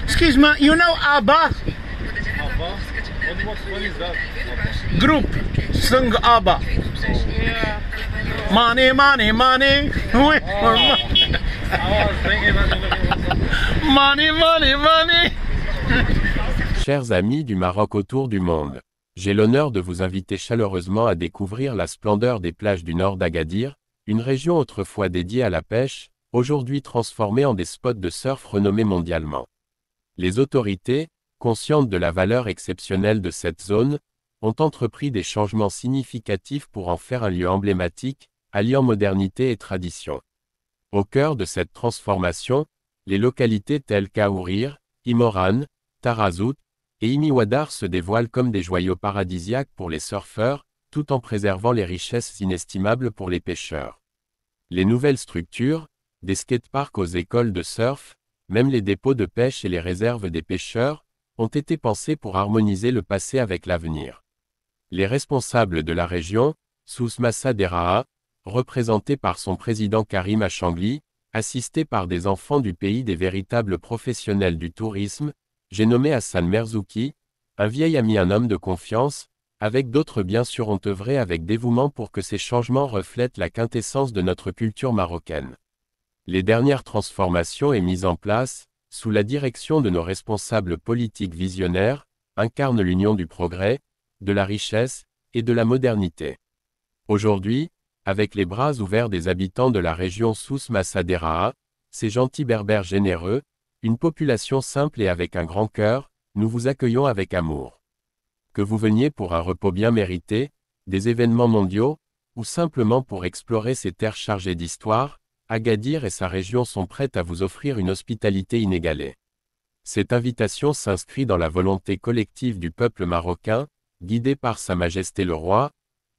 Excuse me, you know ABBA? Abba? What one is that? Group. Sing ABBA. Yeah. Money, money, money. Oui. I was thinking that Money, money, money. Chers amis du Maroc autour du monde, j'ai l'honneur de vous inviter chaleureusement à découvrir la splendeur des plages du nord d'Agadir, une région autrefois dédiée à la pêche, aujourd'hui transformée en des spots de surf renommés mondialement. Les autorités, conscientes de la valeur exceptionnelle de cette zone, ont entrepris des changements significatifs pour en faire un lieu emblématique, alliant modernité et tradition. Au cœur de cette transformation, les localités telles qu'Aourir, Imoran, Tarazout et Imiwadar se dévoilent comme des joyaux paradisiaques pour les surfeurs, tout en préservant les richesses inestimables pour les pêcheurs. Les nouvelles structures, des skateparks aux écoles de surf, même les dépôts de pêche et les réserves des pêcheurs, ont été pensés pour harmoniser le passé avec l'avenir. Les responsables de la région, Souss Massa Deraha, représenté par son président Karim Achangli, assisté par des enfants du pays des véritables professionnels du tourisme, j'ai nommé Hassan Merzouki, un vieil ami, un homme de confiance, avec d'autres bien sûr ont œuvré avec dévouement pour que ces changements reflètent la quintessence de notre culture marocaine. Les dernières transformations et mises en place, sous la direction de nos responsables politiques visionnaires, incarnent l'union du progrès, de la richesse et de la modernité. Aujourd'hui, avec les bras ouverts des habitants de la région Souss Massa Deraha, ces gentils berbères généreux, une population simple et avec un grand cœur, nous vous accueillons avec amour. Que vous veniez pour un repos bien mérité, des événements mondiaux, ou simplement pour explorer ces terres chargées d'histoire, Agadir et sa région sont prêtes à vous offrir une hospitalité inégalée. Cette invitation s'inscrit dans la volonté collective du peuple marocain, guidé par Sa Majesté le Roi,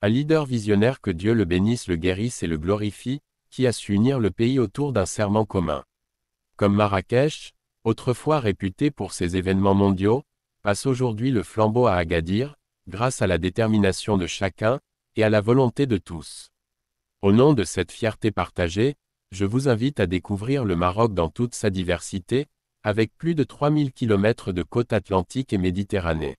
un leader visionnaire que Dieu le bénisse, le guérisse et le glorifie, qui a su unir le pays autour d'un serment commun. Comme Marrakech, autrefois réputée pour ses événements mondiaux, passe aujourd'hui le flambeau à Agadir, grâce à la détermination de chacun, et à la volonté de tous. Au nom de cette fierté partagée, je vous invite à découvrir le Maroc dans toute sa diversité, avec plus de 3000 km de côte atlantique et méditerranée.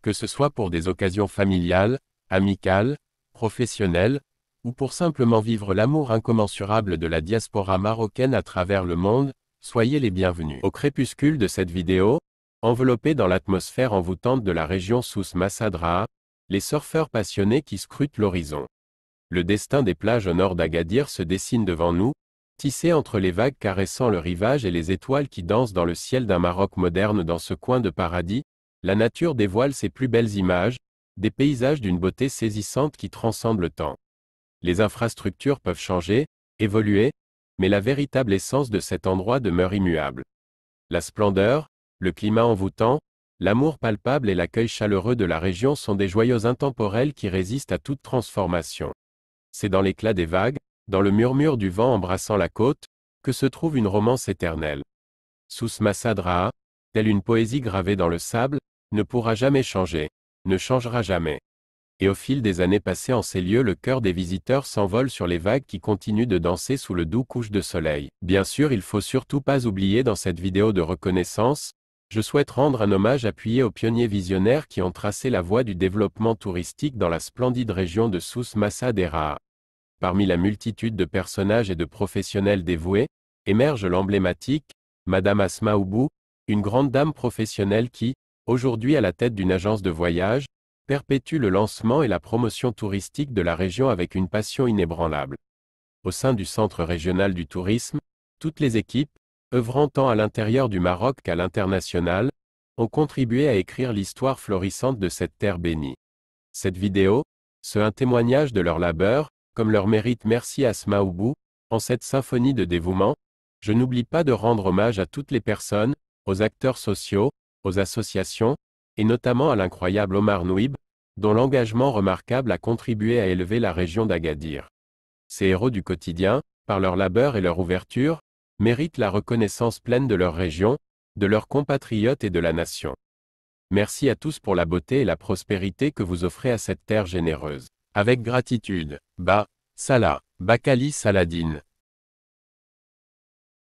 Que ce soit pour des occasions familiales, amicales, professionnelles, ou pour simplement vivre l'amour incommensurable de la diaspora marocaine à travers le monde, soyez les bienvenus. Au crépuscule de cette vidéo, enveloppés dans l'atmosphère envoûtante de la région Souss Massa Deraha, les surfeurs passionnés qui scrutent l'horizon. Le destin des plages au nord d'Agadir se dessine devant nous, tissé entre les vagues caressant le rivage et les étoiles qui dansent dans le ciel d'un Maroc moderne. Dans ce coin de paradis, la nature dévoile ses plus belles images, des paysages d'une beauté saisissante qui transcendent le temps. Les infrastructures peuvent changer, évoluer, mais la véritable essence de cet endroit demeure immuable. La splendeur, le climat envoûtant, l'amour palpable et l'accueil chaleureux de la région sont des joyaux intemporels qui résistent à toute transformation. C'est dans l'éclat des vagues, dans le murmure du vent embrassant la côte, que se trouve une romance éternelle. Souss Massa Deraha, telle une poésie gravée dans le sable, ne pourra jamais changer, ne changera jamais. Et au fil des années passées en ces lieux, le cœur des visiteurs s'envole sur les vagues qui continuent de danser sous le doux couche de soleil. Bien sûr, il faut surtout pas oublier dans cette vidéo de reconnaissance, je souhaite rendre un hommage appuyé aux pionniers visionnaires qui ont tracé la voie du développement touristique dans la splendide région de Souss Massa Deraha. Parmi la multitude de personnages et de professionnels dévoués, émerge l'emblématique, Madame Asma Oubou, une grande dame professionnelle qui, aujourd'hui à la tête d'une agence de voyage, perpétue le lancement et la promotion touristique de la région avec une passion inébranlable. Au sein du Centre régional du tourisme, toutes les équipes, œuvrant tant à l'intérieur du Maroc qu'à l'international, ont contribué à écrire l'histoire florissante de cette terre bénie. Cette vidéo, c'est un témoignage de leur labeur, comme leur mérite. Merci Asma Oubou, en cette symphonie de dévouement, je n'oublie pas de rendre hommage à toutes les personnes, aux acteurs sociaux, aux associations, et notamment à l'incroyable Omar Nouib, dont l'engagement remarquable a contribué à élever la région d'Agadir. Ces héros du quotidien, par leur labeur et leur ouverture, méritent la reconnaissance pleine de leur région, de leurs compatriotes et de la nation. Merci à tous pour la beauté et la prospérité que vous offrez à cette terre généreuse. Avec gratitude, Salah, Bakali Saladine.